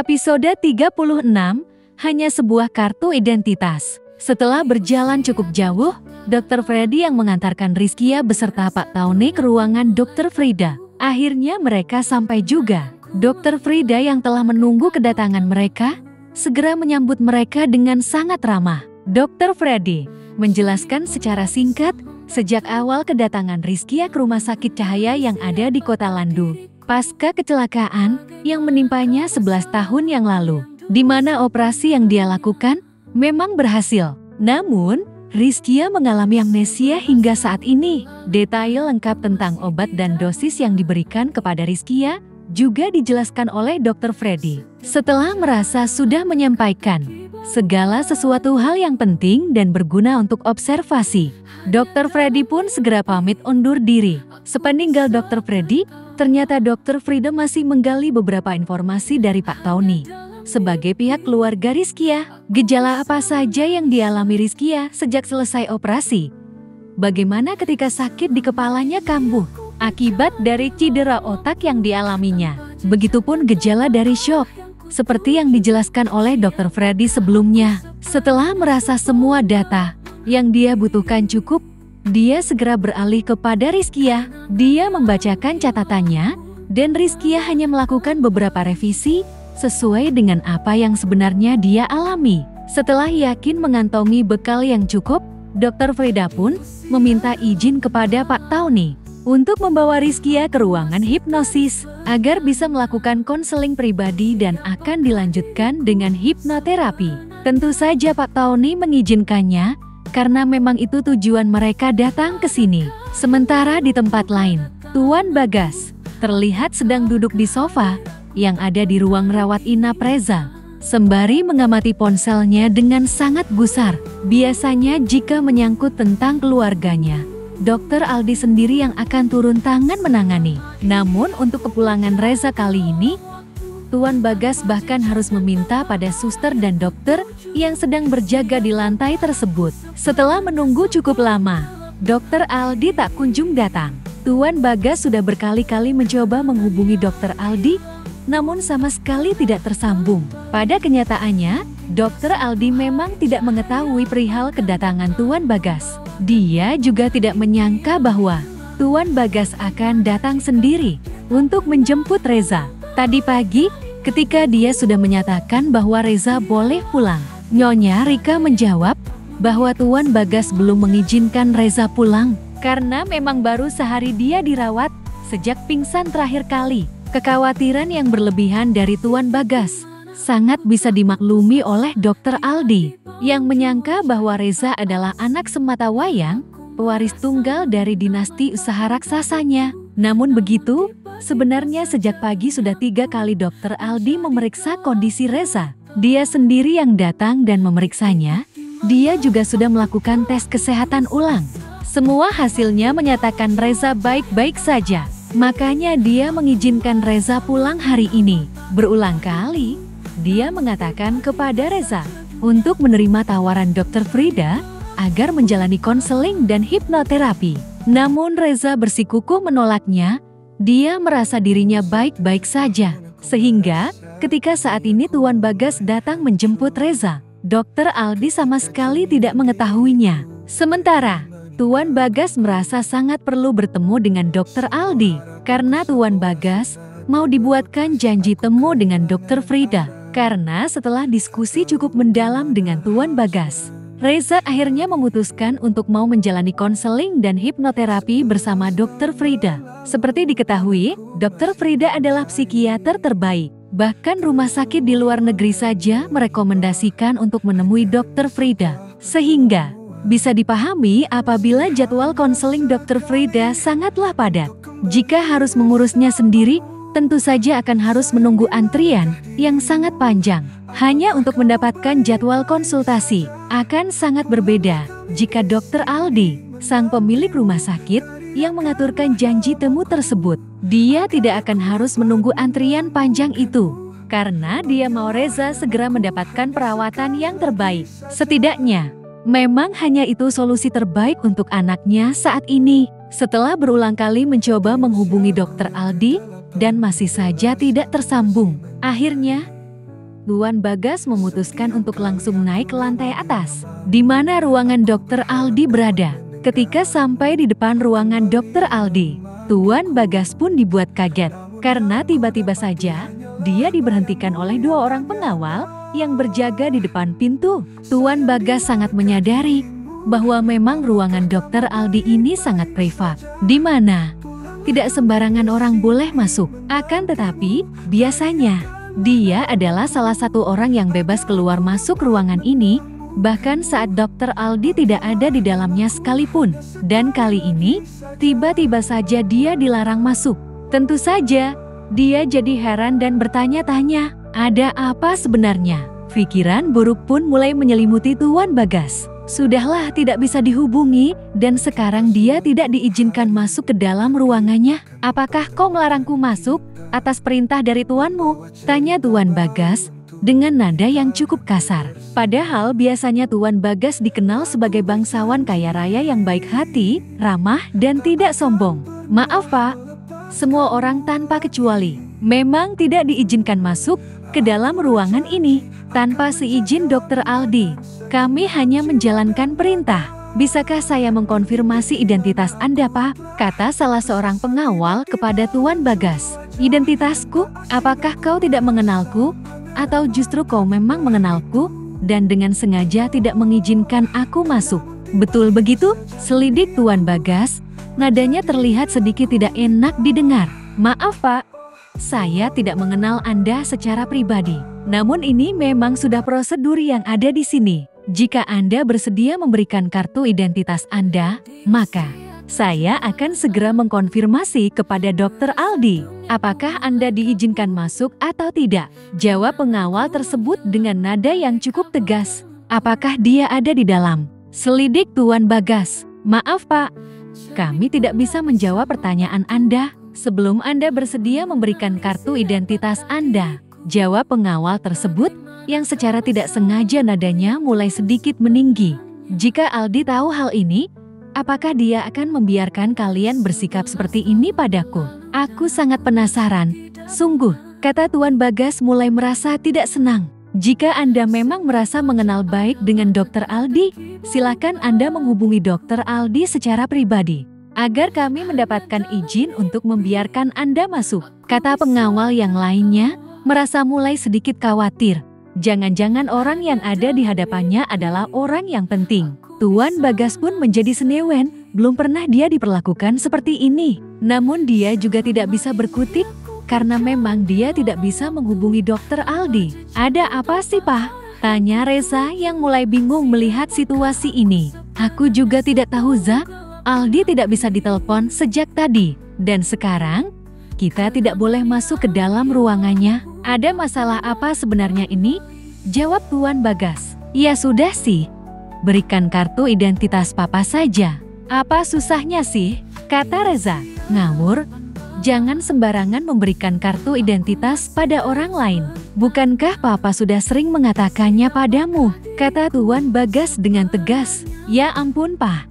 Episode 36, hanya sebuah kartu identitas. Setelah berjalan cukup jauh, Dr. Freddy yang mengantarkan Rizkia beserta Pak Tauni ke ruangan Dr. Frida. Akhirnya mereka sampai juga. Dr. Frida yang telah menunggu kedatangan mereka, segera menyambut mereka dengan sangat ramah. Dr. Freddy menjelaskan secara singkat, sejak awal kedatangan Rizkia ke Rumah Sakit Cahaya yang ada di Kota Landu, pasca kecelakaan yang menimpanya 11 tahun yang lalu, di mana operasi yang dia lakukan memang berhasil. Namun, Rizkia mengalami amnesia hingga saat ini. Detail lengkap tentang obat dan dosis yang diberikan kepada Rizkia juga dijelaskan oleh Dr. Freddy. Setelah merasa sudah menyampaikan segala sesuatu hal yang penting dan berguna untuk observasi, Dr. Freddy pun segera pamit undur diri. Sepeninggal Dr. Freddy, ternyata Dr. Frida masih menggali beberapa informasi dari Pak Tauni. Sebagai pihak keluarga Rizkia, gejala apa saja yang dialami Rizkia sejak selesai operasi? Bagaimana ketika sakit di kepalanya kambuh akibat dari cedera otak yang dialaminya? Begitupun gejala dari syok, seperti yang dijelaskan oleh Dr. Freddy sebelumnya. Setelah merasa semua data yang dia butuhkan cukup, dia segera beralih kepada Rizkia. Dia membacakan catatannya, dan Rizkia hanya melakukan beberapa revisi sesuai dengan apa yang sebenarnya dia alami. Setelah yakin mengantongi bekal yang cukup, Dr. Frida pun meminta izin kepada Pak Tauni untuk membawa Rizkia ke ruangan hipnosis agar bisa melakukan konseling pribadi dan akan dilanjutkan dengan hipnoterapi. Tentu saja Pak Tauni mengizinkannya, karena memang itu tujuan mereka datang ke sini. Sementara di tempat lain, Tuan Bagas terlihat sedang duduk di sofa yang ada di ruang rawat inap Reza, sembari mengamati ponselnya dengan sangat gusar. Biasanya jika menyangkut tentang keluarganya, Dr. Aldi sendiri yang akan turun tangan menangani. Namun untuk kepulangan Reza kali ini, Tuan Bagas bahkan harus meminta pada suster dan dokter yang sedang berjaga di lantai tersebut. Setelah menunggu cukup lama, Dr. Aldi tak kunjung datang. Tuan Bagas sudah berkali-kali mencoba menghubungi Dr. Aldi, namun sama sekali tidak tersambung. Pada kenyataannya, Dr. Aldi memang tidak mengetahui perihal kedatangan Tuan Bagas. Dia juga tidak menyangka bahwa Tuan Bagas akan datang sendiri untuk menjemput Reza. Tadi pagi, ketika dia sudah menyatakan bahwa Reza boleh pulang, Nyonya Rika menjawab bahwa Tuan Bagas belum mengizinkan Reza pulang karena memang baru sehari dia dirawat sejak pingsan terakhir kali. Kekhawatiran yang berlebihan dari Tuan Bagas sangat bisa dimaklumi oleh Dr. Aldi yang menyangka bahwa Reza adalah anak sematawayang, pewaris tunggal dari dinasti usaha raksasanya. Namun begitu, sebenarnya sejak pagi sudah 3 kali Dr. Aldi memeriksa kondisi Reza. Dia sendiri yang datang dan memeriksanya. Dia juga sudah melakukan tes kesehatan ulang. Semua hasilnya menyatakan Reza baik-baik saja. Makanya dia mengizinkan Reza pulang hari ini. Berulang kali, dia mengatakan kepada Reza untuk menerima tawaran Dr. Frida agar menjalani konseling dan hipnoterapi. Namun Reza bersikukuh menolaknya. Dia merasa dirinya baik-baik saja. Sehingga ketika saat ini Tuan Bagas datang menjemput Reza, Dr. Aldi sama sekali tidak mengetahuinya. Sementara Tuan Bagas merasa sangat perlu bertemu dengan Dr. Aldi karena Tuan Bagas mau dibuatkan janji temu dengan Dr. Frida. Karena setelah diskusi cukup mendalam dengan Tuan Bagas, Reza akhirnya memutuskan untuk mau menjalani konseling dan hipnoterapi bersama Dr. Frida. Seperti diketahui, Dr. Frida adalah psikiater terbaik. Bahkan rumah sakit di luar negeri saja merekomendasikan untuk menemui Dr. Frida. Sehingga bisa dipahami apabila jadwal konseling Dr. Frida sangatlah padat. Jika harus mengurusnya sendiri, tentu saja akan harus menunggu antrian yang sangat panjang. Hanya untuk mendapatkan jadwal konsultasi akan sangat berbeda jika Dr. Aldi, sang pemilik rumah sakit, yang mengaturkan janji temu tersebut. Dia tidak akan harus menunggu antrian panjang itu, karena dia mau Reza segera mendapatkan perawatan yang terbaik. Setidaknya, memang hanya itu solusi terbaik untuk anaknya saat ini. Setelah berulang kali mencoba menghubungi Dr. Aldi dan masih saja tidak tersambung, akhirnya Tuan Bagas memutuskan untuk langsung naik ke lantai atas, di mana ruangan Dr. Aldi berada. Ketika sampai di depan ruangan Dr. Aldi, Tuan Bagas pun dibuat kaget, karena tiba-tiba saja dia diberhentikan oleh 2 orang pengawal yang berjaga di depan pintu. Tuan Bagas sangat menyadari bahwa memang ruangan Dr. Aldi ini sangat privat, di mana tidak sembarangan orang boleh masuk. Akan tetapi, biasanya dia adalah salah satu orang yang bebas keluar masuk ruangan ini, bahkan saat Dr. Aldi tidak ada di dalamnya sekalipun. Dan kali ini, tiba-tiba saja dia dilarang masuk. Tentu saja, dia jadi heran dan bertanya-tanya, ada apa sebenarnya? Pikiran buruk pun mulai menyelimuti Tuan Bagas. Sudahlah tidak bisa dihubungi, dan sekarang dia tidak diizinkan masuk ke dalam ruangannya. Apakah kau melarangku masuk atas perintah dari tuanmu? Tanya Tuan Bagas dengan nada yang cukup kasar. Padahal biasanya Tuan Bagas dikenal sebagai bangsawan kaya raya yang baik hati, ramah, dan tidak sombong. Maaf Pak, semua orang tanpa kecuali memang tidak diizinkan masuk ke dalam ruangan ini tanpa seizin Dr. Aldi. Kami hanya menjalankan perintah. Bisakah saya mengkonfirmasi identitas Anda, Pak? Kata salah seorang pengawal kepada Tuan Bagas. Identitasku? Apakah kau tidak mengenalku? Atau justru kau memang mengenalku dan dengan sengaja tidak mengizinkan aku masuk? Betul begitu? Selidik Tuan Bagas. Nadanya terlihat sedikit tidak enak didengar. Maaf, Pak. Saya tidak mengenal Anda secara pribadi. Namun ini memang sudah prosedur yang ada di sini. Jika Anda bersedia memberikan kartu identitas Anda, maka saya akan segera mengkonfirmasi kepada Dr. Aldi. Apakah Anda diizinkan masuk atau tidak? Jawab pengawal tersebut dengan nada yang cukup tegas. Apakah dia ada di dalam? Selidik Tuan Bagas. Maaf Pak, kami tidak bisa menjawab pertanyaan Anda sebelum Anda bersedia memberikan kartu identitas Anda. Jawab pengawal tersebut yang secara tidak sengaja nadanya mulai sedikit meninggi. Jika Aldi tahu hal ini, apakah dia akan membiarkan kalian bersikap seperti ini padaku? Aku sangat penasaran. Sungguh, kata Tuan Bagas mulai merasa tidak senang. Jika Anda memang merasa mengenal baik dengan Dr. Aldi, silakan Anda menghubungi Dr. Aldi secara pribadi agar kami mendapatkan izin untuk membiarkan Anda masuk. Kata pengawal yang lainnya merasa mulai sedikit khawatir. Jangan-jangan orang yang ada di hadapannya adalah orang yang penting. Tuan Bagas pun menjadi senewen, belum pernah dia diperlakukan seperti ini. Namun dia juga tidak bisa berkutik, karena memang dia tidak bisa menghubungi Dr. Aldi. Ada apa sih Pak? Tanya Reza yang mulai bingung melihat situasi ini. Aku juga tidak tahu Za, Aldi tidak bisa ditelepon sejak tadi. Dan sekarang, kita tidak boleh masuk ke dalam ruangannya. Ada masalah apa sebenarnya ini? Jawab Tuan Bagas. Ya sudah sih, berikan kartu identitas Papa saja. Apa susahnya sih? Kata Reza. Ngawur, jangan sembarangan memberikan kartu identitas pada orang lain. Bukankah Papa sudah sering mengatakannya padamu? Kata Tuan Bagas dengan tegas. Ya ampun Pak,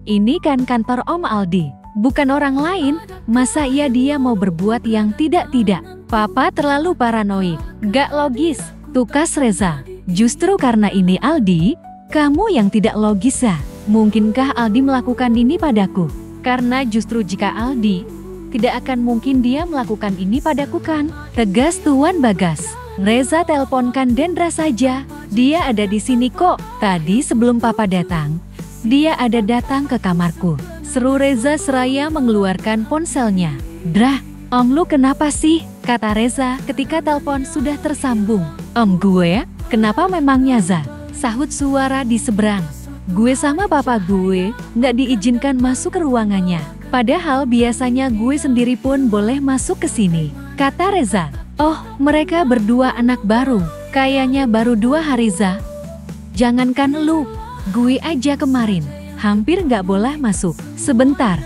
ini kan kantor Om Aldi, bukan orang lain. Masa iya dia mau berbuat yang tidak-tidak? Papa terlalu paranoid, gak logis, tukas Reza. Justru karena ini Aldi, kamu yang tidak logis ya. Mungkinkah Aldi melakukan ini padaku? Karena justru jika Aldi, tidak akan mungkin dia melakukan ini padaku kan? Tegas Tuan Bagas. Reza teleponkan Dendra saja, dia ada di sini kok. Tadi sebelum Papa datang, dia ada datang ke kamarku. Seru Reza seraya mengeluarkan ponselnya. Drah, Om lu kenapa sih? Kata Reza ketika telepon sudah tersambung. Om gue, kenapa memangnya Za? Sahut suara di seberang. Gue sama papa gue nggak diizinkan masuk ke ruangannya. Padahal biasanya gue sendiri pun boleh masuk ke sini. Kata Reza. Oh, mereka berdua anak baru. Kayaknya baru 2 hari Za. Jangankan lu, gue aja kemarin hampir nggak boleh masuk. Sebentar,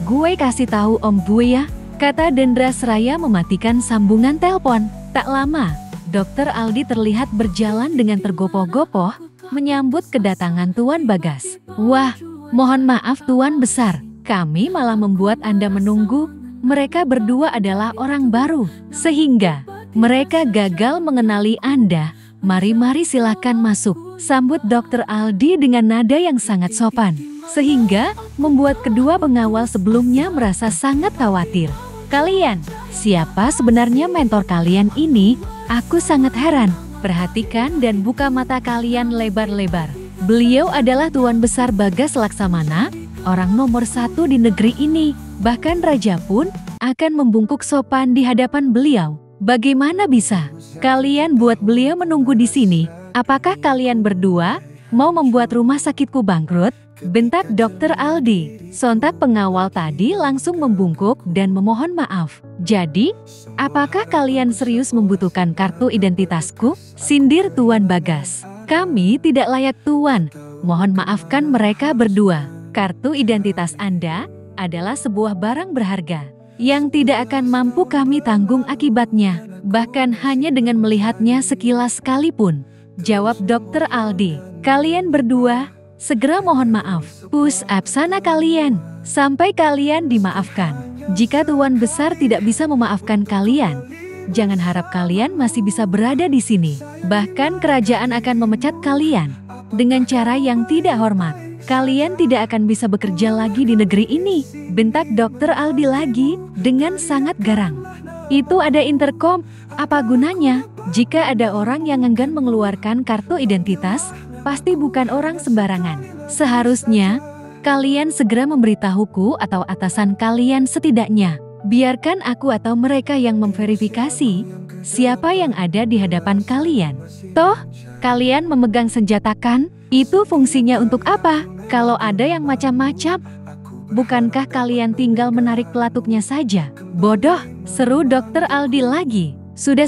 gue kasih tahu om gue ya. Kata Dendra seraya mematikan sambungan telepon. Tak lama, Dr. Aldi terlihat berjalan dengan tergopoh-gopoh menyambut kedatangan Tuan Bagas. Wah, mohon maaf Tuan Besar, kami malah membuat Anda menunggu. Mereka berdua adalah orang baru, sehingga Mereka gagal mengenali Anda. Mari silakan masuk, sambut Dr. Aldi dengan nada yang sangat sopan. Sehingga membuat kedua pengawal sebelumnya merasa sangat khawatir. Kalian, siapa sebenarnya mentor kalian ini? Aku sangat heran. Perhatikan dan buka mata kalian lebar-lebar. Beliau adalah Tuan Besar Bagas Laksamana, orang nomor 1 di negeri ini. Bahkan raja pun akan membungkuk sopan di hadapan beliau. Bagaimana bisa kalian buat beliau menunggu di sini? Apakah kalian berdua mau membuat rumah sakitku bangkrut? Bentak Dr. Aldi. Sontak pengawal tadi langsung membungkuk dan memohon maaf. Jadi, apakah kalian serius membutuhkan kartu identitasku? Sindir Tuan Bagas. Kami tidak layak Tuan. Mohon maafkan mereka berdua. Kartu identitas Anda adalah sebuah barang berharga yang tidak akan mampu kami tanggung akibatnya, bahkan hanya dengan melihatnya sekilas sekalipun. Jawab Dr. Aldi. Kalian berdua, segera mohon maaf. Push up sana kalian, sampai kalian dimaafkan. Jika Tuan Besar tidak bisa memaafkan kalian, jangan harap kalian masih bisa berada di sini. Bahkan kerajaan akan memecat kalian dengan cara yang tidak hormat. Kalian tidak akan bisa bekerja lagi di negeri ini, bentak Dr. Aldi lagi dengan sangat garang. Itu ada intercom, apa gunanya? Jika ada orang yang enggan mengeluarkan kartu identitas, pasti bukan orang sembarangan. Seharusnya, kalian segera memberitahuku atau atasan kalian setidaknya. Biarkan aku atau mereka yang memverifikasi siapa yang ada di hadapan kalian. Toh, kalian memegang senjata kan? Itu fungsinya untuk apa? Kalau ada yang macam-macam, bukankah kalian tinggal menarik pelatuknya saja? Bodoh, seru Dr. Aldi lagi. Sudah,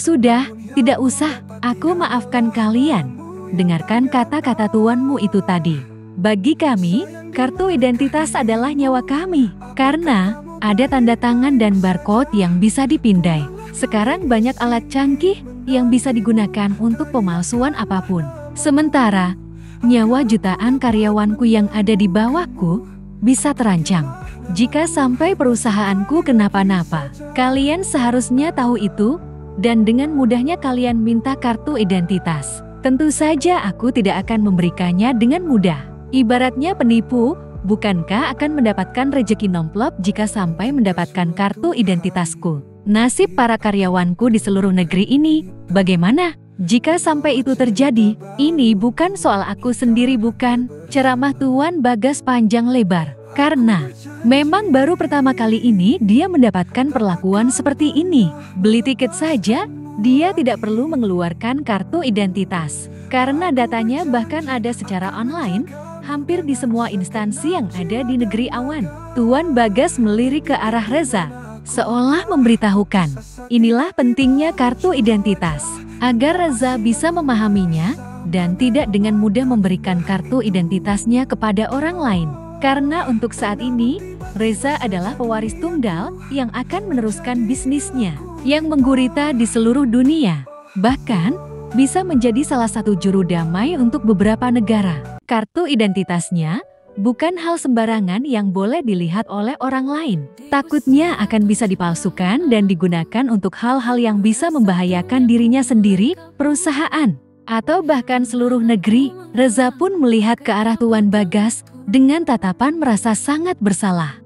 tidak usah, aku maafkan kalian. Dengarkan kata-kata tuanmu itu tadi. Bagi kami, kartu identitas adalah nyawa kami. Karena ada tanda tangan dan barcode yang bisa dipindai. Sekarang banyak alat canggih yang bisa digunakan untuk pemalsuan apapun. Sementara, nyawa jutaan karyawanku yang ada di bawahku bisa terancam. Jika sampai perusahaanku kenapa-napa, kalian seharusnya tahu itu, dan dengan mudahnya kalian minta kartu identitas. Tentu saja aku tidak akan memberikannya dengan mudah. Ibaratnya penipu, bukankah akan mendapatkan rejeki nomplok jika sampai mendapatkan kartu identitasku? Nasib para karyawanku di seluruh negeri ini, bagaimana? Jika sampai itu terjadi, ini bukan soal aku sendiri bukan, ceramah Tuan Bagas panjang lebar. Karena memang baru pertama kali ini dia mendapatkan perlakuan seperti ini. Beli tiket saja, dia tidak perlu mengeluarkan kartu identitas. Karena datanya bahkan ada secara online, hampir di semua instansi yang ada di negeri awan. Tuan Bagas melirik ke arah Reza, seolah memberitahukan, inilah pentingnya kartu identitas. Agar Reza bisa memahaminya dan tidak dengan mudah memberikan kartu identitasnya kepada orang lain. Karena untuk saat ini, Reza adalah pewaris tunggal yang akan meneruskan bisnisnya yang menggurita di seluruh dunia. Bahkan, bisa menjadi salah satu juru damai untuk beberapa negara. Kartu identitasnya bukan hal sembarangan yang boleh dilihat oleh orang lain. Takutnya akan bisa dipalsukan dan digunakan untuk hal-hal yang bisa membahayakan dirinya sendiri, perusahaan, atau bahkan seluruh negeri. Reza pun melihat ke arah Tuan Bagas dengan tatapan merasa sangat bersalah.